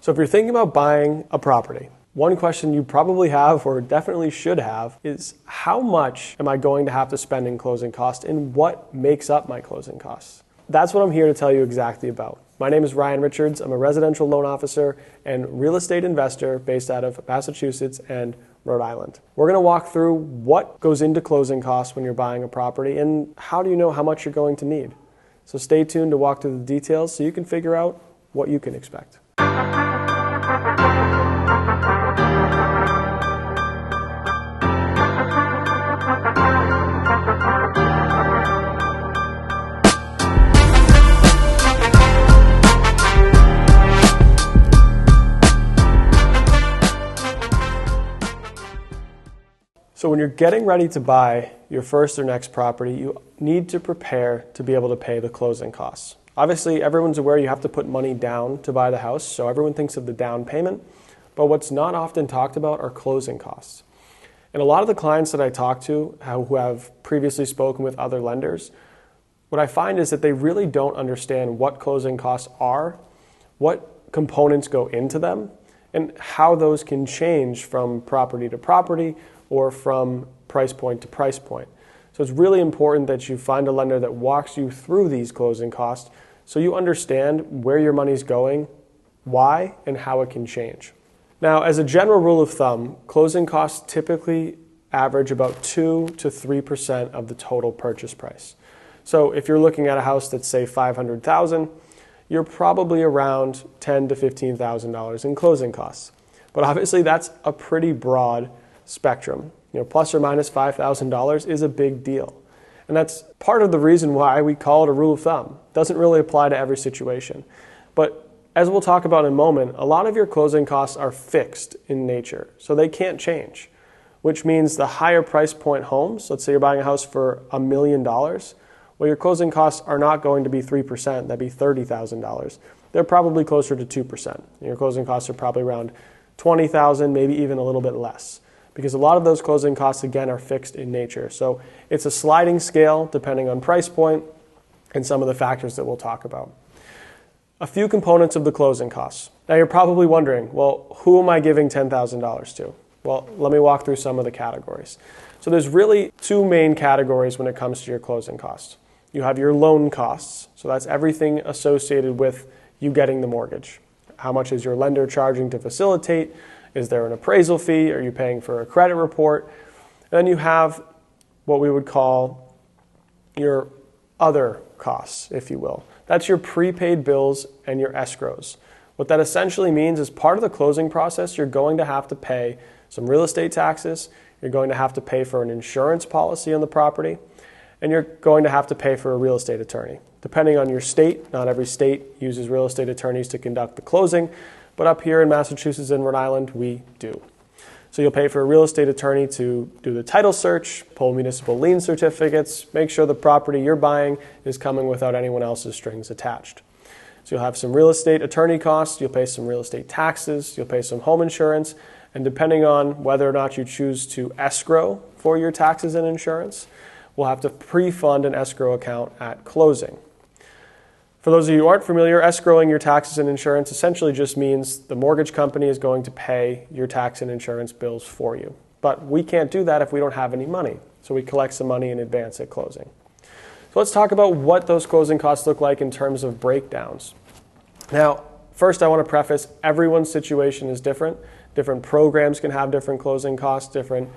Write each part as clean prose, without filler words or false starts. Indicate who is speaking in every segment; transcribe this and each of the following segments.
Speaker 1: So if you're thinking about buying a property, one question you probably have, or definitely should have, is how much am I going to have to spend in closing costs and what makes up my closing costs? That's what I'm here to tell you exactly about. My name is Ryan Richards. I'm a residential loan officer and real estate investor based out of Massachusetts and Rhode Island. We're going to walk through what goes into closing costs when you're buying a property and how do you know how much you're going to need. So stay tuned to walk through the details so you can figure out what you can expect. So when you're getting ready to buy your first or next property, you need to prepare to be able to pay the closing costs. Obviously, everyone's aware you have to put money down to buy the house, so everyone thinks of the down payment, but what's not often talked about are closing costs. And a lot of the clients that I talk to who have previously spoken with other lenders, what I find is that they really don't understand what closing costs are, what components go into them, and how those can change from property to property or from price point to price point. So it's really important that you find a lender that walks you through these closing costs so you understand where your money's going, why, and how it can change. Now, as a general rule of thumb, closing costs typically average about 2 to 3% of the total purchase price. So if you're looking at a house that's, say, $500,000, you're probably around $10,000 to $15,000 in closing costs. But obviously that's a pretty broad spectrum. Plus or minus $5,000 is a big deal. And that's part of the reason why we call it a rule of thumb. It doesn't really apply to every situation. But as we'll talk about in a moment, a lot of your closing costs are fixed in nature, so they can't change, which means the higher price point homes, let's say you're buying a house for $1 million, well, your closing costs are not going to be 3%, that'd be $30,000. They're probably closer to 2%. Your closing costs are probably around $20,000, maybe even a little bit less, because a lot of those closing costs, again, are fixed in nature. So it's a sliding scale depending on price point and some of the factors that we'll talk about. A few components of the closing costs. Now you're probably wondering, well, who am I giving $10,000 to? Well, let me walk through some of the categories. So there's really two main categories when it comes to your closing costs. You have your loan costs. So that's everything associated with you getting the mortgage. How much is your lender charging to facilitate? Is there an appraisal fee? Are you paying for a credit report? And then you have what we would call your other costs, if you will. That's your prepaid bills and your escrows. What that essentially means is part of the closing process, you're going to have to pay some real estate taxes, you're going to have to pay for an insurance policy on the property, and you're going to have to pay for a real estate attorney. Depending on your state, not every state uses real estate attorneys to conduct the closing, but up here in Massachusetts and Rhode Island, we do. So you'll pay for a real estate attorney to do the title search, pull municipal lien certificates, make sure the property you're buying is coming without anyone else's strings attached. So you'll have some real estate attorney costs, you'll pay some real estate taxes, you'll pay some home insurance, and depending on whether or not you choose to escrow for your taxes and insurance, we'll have to pre-fund an escrow account at closing. For those of you who aren't familiar, escrowing your taxes and insurance essentially just means the mortgage company is going to pay your tax and insurance bills for you. But we can't do that if we don't have any money. So we collect some money in advance at closing. So let's talk about what those closing costs look like in terms of breakdowns. Now, first I want to preface, everyone's situation is different. Different programs can have different closing costs, different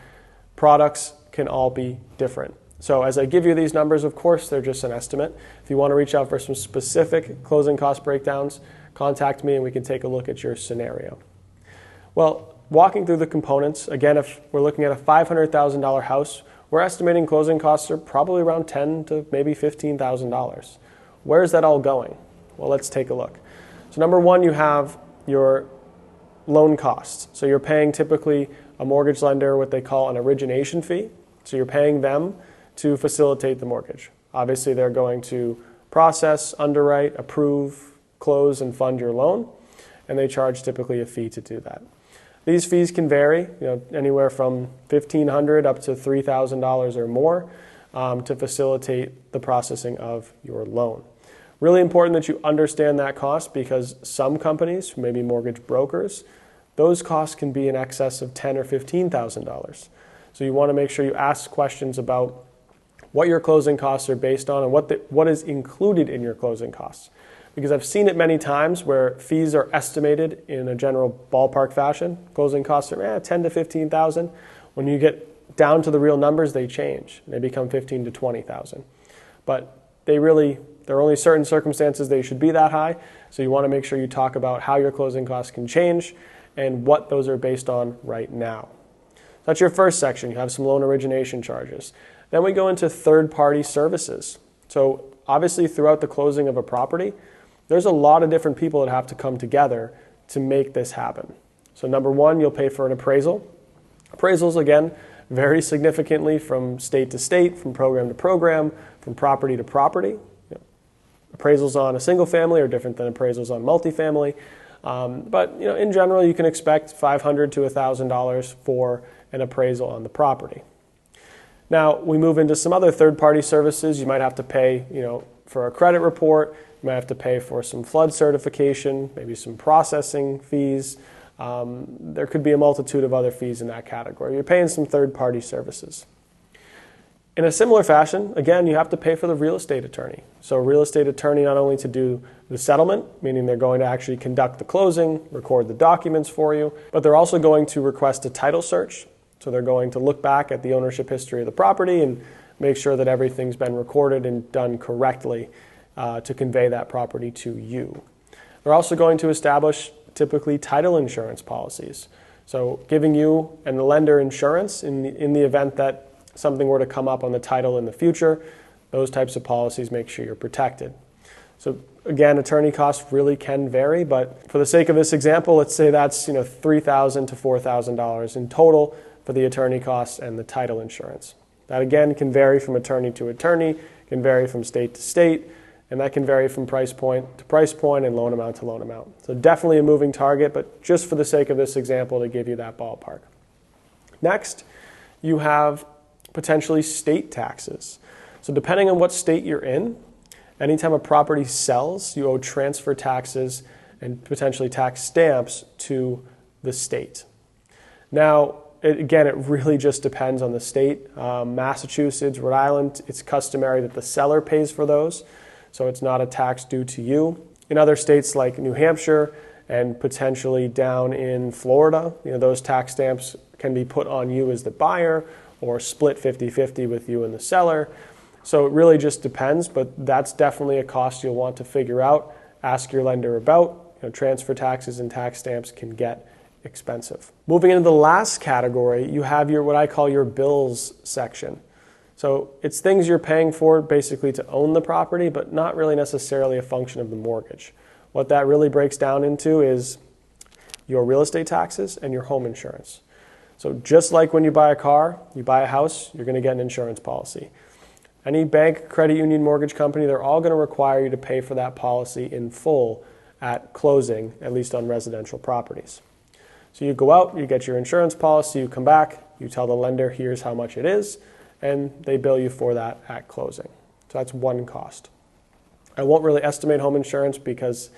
Speaker 1: products can all be different. So as I give you these numbers, of course, they're just an estimate. If you want to reach out for some specific closing cost breakdowns, contact me and we can take a look at your scenario. Well, walking through the components, again, if we're looking at a $500,000 house, we're estimating closing costs are probably around $10,000 to maybe $15,000. Where is that all going? Well, let's take a look. So number one, you have your loan costs. So you're paying typically a mortgage lender what they call an origination fee. So you're paying them to facilitate the mortgage. Obviously, they're going to process, underwrite, approve, close, and fund your loan, and they charge typically a fee to do that. These fees can vary, anywhere from $1,500 up to $3,000 or more to facilitate the processing of your loan. Really important that you understand that cost, because some companies, maybe mortgage brokers, those costs can be in excess of $10,000 or $15,000. So you want to make sure you ask questions about what your closing costs are based on and what is included in your closing costs. Because I've seen it many times where fees are estimated in a general ballpark fashion. Closing costs are $10,000 to $15,000. When you get down to the real numbers, they change. They become $15,000 to $20,000. But there are only certain circumstances they should be that high. So you want to make sure you talk about how your closing costs can change and what those are based on right now. That's your first section. You have some loan origination charges. Then we go into third-party services. So obviously throughout the closing of a property, there's a lot of different people that have to come together to make this happen. So number one, you'll pay for an appraisal. Appraisals, again, vary significantly from state to state, from program to program, from property to property. Appraisals on a single family are different than appraisals on multifamily. But in general, you can expect $500 to $1,000 for an appraisal on the property. Now, we move into some other third-party services. You might have to pay, for a credit report. You might have to pay for some flood certification, maybe some processing fees. There could be a multitude of other fees in that category. You're paying some third-party services. In a similar fashion, again, you have to pay for the real estate attorney. So a real estate attorney not only to do the settlement, meaning they're going to actually conduct the closing, record the documents for you, but they're also going to request a title search. So they're going to look back at the ownership history of the property and make sure that everything's been recorded and done correctly to convey that property to you. They're also going to establish typically title insurance policies. So giving you and the lender insurance in the event that something were to come up on the title in the future, those types of policies make sure you're protected. So again, attorney costs really can vary, but for the sake of this example, let's say that's $3,000 to $4,000 in total for the attorney costs and the title insurance. That again can vary from attorney to attorney, can vary from state to state, and that can vary from price point to price point and loan amount to loan amount. So definitely a moving target, but just for the sake of this example to give you that ballpark. Next, you have potentially state taxes. So depending on what state you're in, anytime a property sells, you owe transfer taxes and potentially tax stamps to the state. Now, it really just depends on the state. Massachusetts, Rhode Island, it's customary that the seller pays for those, so it's not a tax due to you. In other states like New Hampshire and potentially down in Florida, those tax stamps can be put on you as the buyer or split 50-50 with you and the seller. So it really just depends, but that's definitely a cost you'll want to figure out, ask your lender about. Transfer taxes and tax stamps can get expensive. Moving into the last category, you have what I call your bills section. So it's things you're paying for basically to own the property, but not really necessarily a function of the mortgage. What that really breaks down into is your real estate taxes and your home insurance. So just like when you buy a car, you buy a house, you're going to get an insurance policy. Any bank, credit union, mortgage company, they're all going to require you to pay for that policy in full at closing, at least on residential properties. So you go out, you get your insurance policy, you come back, you tell the lender here's how much it is, and they bill you for that at closing. So that's one cost. I won't really estimate home insurance because,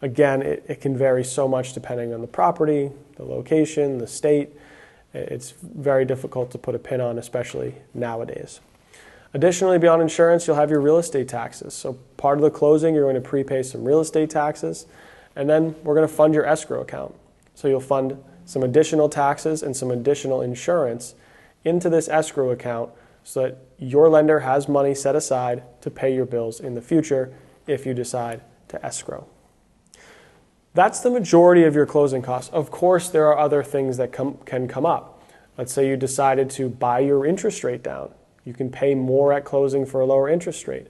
Speaker 1: again, it can vary so much depending on the property, the location, the state. It's very difficult to put a pin on, especially nowadays. Additionally, beyond insurance, you'll have your real estate taxes. So part of the closing, you're going to prepay some real estate taxes, and then we're going to fund your escrow account. So you'll fund some additional taxes and some additional insurance into this escrow account so that your lender has money set aside to pay your bills in the future if you decide to escrow. That's the majority of your closing costs. Of course, there are other things that can come up. Let's say you decided to buy your interest rate down. You can pay more at closing for a lower interest rate.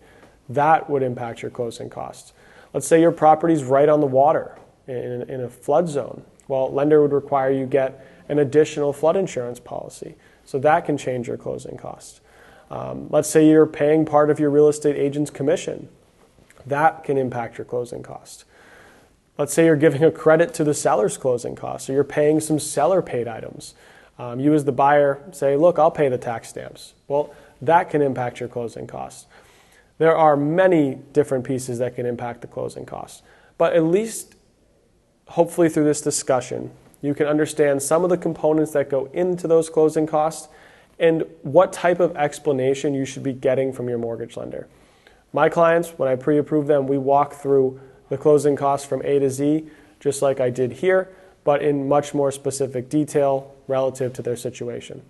Speaker 1: That would impact your closing costs. Let's say your property's right on the water in a flood zone. Well, lender would require you get an additional flood insurance policy. So that can change your closing costs. Let's say you're paying part of your real estate agent's commission. That can impact your closing costs. Let's say you're giving a credit to the seller's closing costs, or you're paying some seller-paid items. You as the buyer say, look, I'll pay the tax stamps. Well, that can impact your closing costs. There are many different pieces that can impact the closing costs, but at least hopefully through this discussion, you can understand some of the components that go into those closing costs and what type of explanation you should be getting from your mortgage lender. My clients, when I pre-approve them, we walk through the closing costs from A to Z, just like I did here, but in much more specific detail relative to their situation.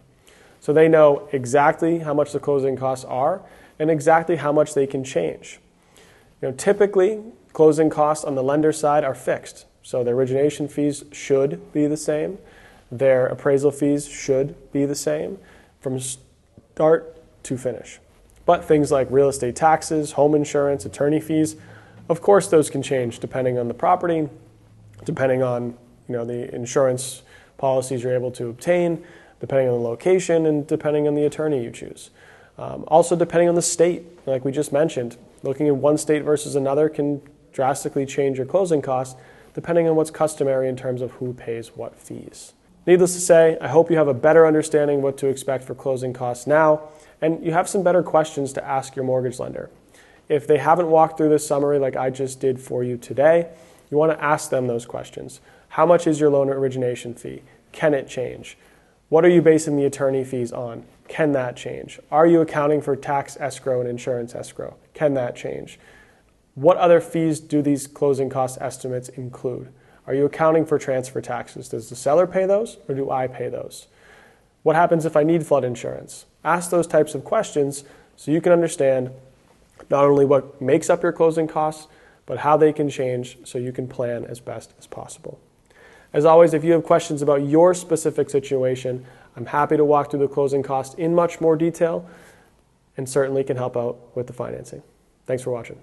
Speaker 1: So they know exactly how much the closing costs are and exactly how much they can change. Typically, closing costs on the lender side are fixed. So their origination fees should be the same. Their appraisal fees should be the same from start to finish. But things like real estate taxes, home insurance, attorney fees, of course those can change depending on the property, depending on the insurance policies you're able to obtain, depending on the location, and depending on the attorney you choose. Also depending on the state, like we just mentioned, looking at one state versus another can drastically change your closing costs depending on what's customary in terms of who pays what fees. Needless to say, I hope you have a better understanding what to expect for closing costs now, and you have some better questions to ask your mortgage lender. If they haven't walked through this summary like I just did for you today, you want to ask them those questions. How much is your loan origination fee? Can it change? What are you basing the attorney fees on? Can that change? Are you accounting for tax escrow and insurance escrow? Can that change? What other fees do these closing cost estimates include? Are you accounting for transfer taxes? Does the seller pay those or do I pay those? What happens if I need flood insurance? Ask those types of questions so you can understand not only what makes up your closing costs, but how they can change so you can plan as best as possible. As always, if you have questions about your specific situation, I'm happy to walk through the closing costs in much more detail and certainly can help out with the financing. Thanks for watching.